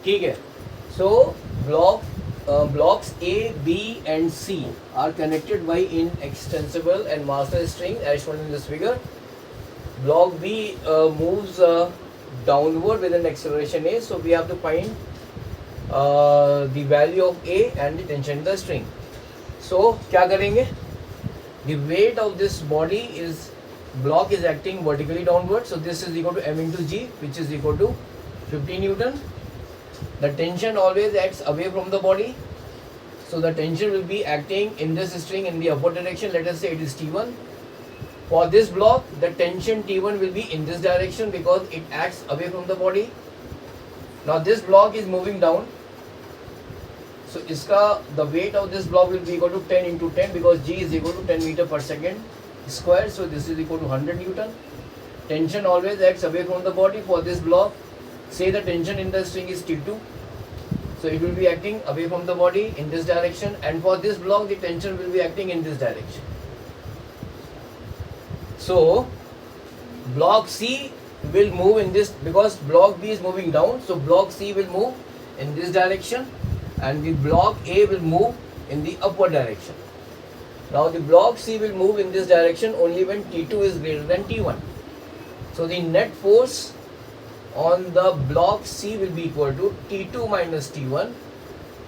ठीक है. So blocks A, B and C are connected by inextensible and master string as shown in this figure. Block B moves downward with an acceleration A, so we have to find the value of A and the tension in the string. So क्या करेंगे? The weight of this body is block is acting vertically downward, so this is equal to m into G, which is equal to 50 Newton. The tension always acts away from the body, so the tension will be acting in this string in the upward direction. Let us say it is T1. For this block, the tension T1 will be in this direction because it acts away from the body. Now this block is moving down, so the weight of this block will be equal to 10 into 10 because G is equal to 10 meter per second square, so this is equal to 100 Newton. Tension always acts away from the body. For this block, say the tension in the string is T2, so it will be acting away from the body in this direction, and for this block the tension will be acting in this direction. So block C will move in this, because block B is moving down, so block C will move in this direction and the block A will move in the upward direction. Now the block C will move in this direction only when T2 is greater than T1. So the net force on the block C will be equal to T2 minus T1,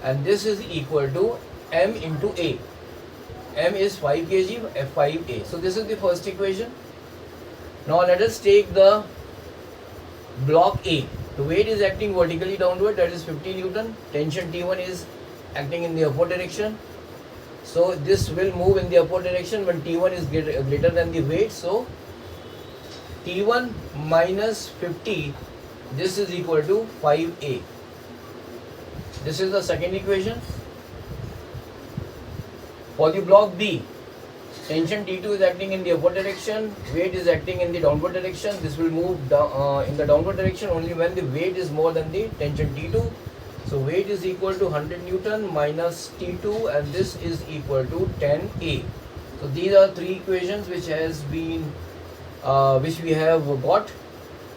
and this is equal to M into A. M is 5 kg, F5A. So this is the first equation. Now let us take the block A. The weight is acting vertically downward, that is 50 Newton. Tension T1 is acting in the upward direction. So this will move in the upward direction when T1 is greater than the weight. So T1 minus 50, this is equal to 5A. This is the second equation. For the block B, tension T2 is acting in the upward direction, weight is acting in the downward direction. This will move down, in the downward direction only when the weight is more than the tension T2. So weight is equal to 100 Newton minus T2, and this is equal to 10A. So these are three equations which has been which we have got.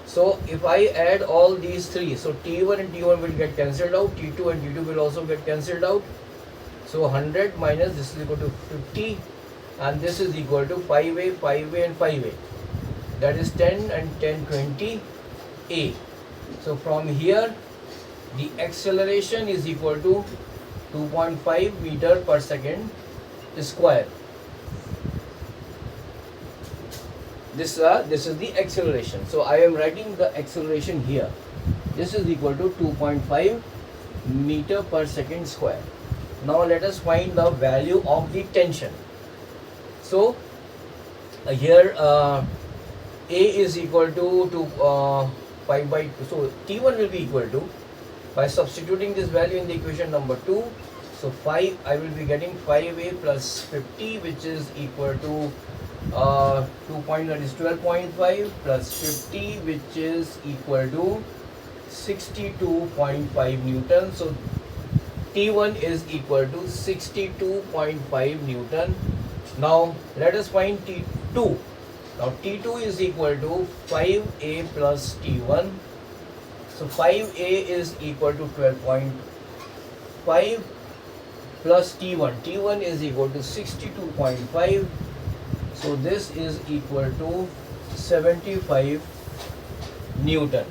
So if I add all these three, so T1 and T1 will get cancelled out, T2 and T2 will also get cancelled out. So 100 minus this is equal to 50, and this is equal to 5A, 5A and 5A. That is 10 and 10, 20A. So from here, the acceleration is equal to 2.5 meter per second square. This is the acceleration. So I am writing the acceleration here. This is equal to 2.5 meter per second square. Now let us find the value of the tension. So here A is equal to 5 by 2. So T1 will be equal to, by substituting this value in the equation number 2, so 5, I will be getting 5A plus 50, which is equal to 12.5 plus 50, which is equal to 62.5 Newton. So T1 is equal to 62.5 Newton. Now let us find T2. Now T2 is equal to 5A plus T1. So 5A is equal to 12.5 plus T1. T1 is equal to 62.5. So this is equal to 75 Newton.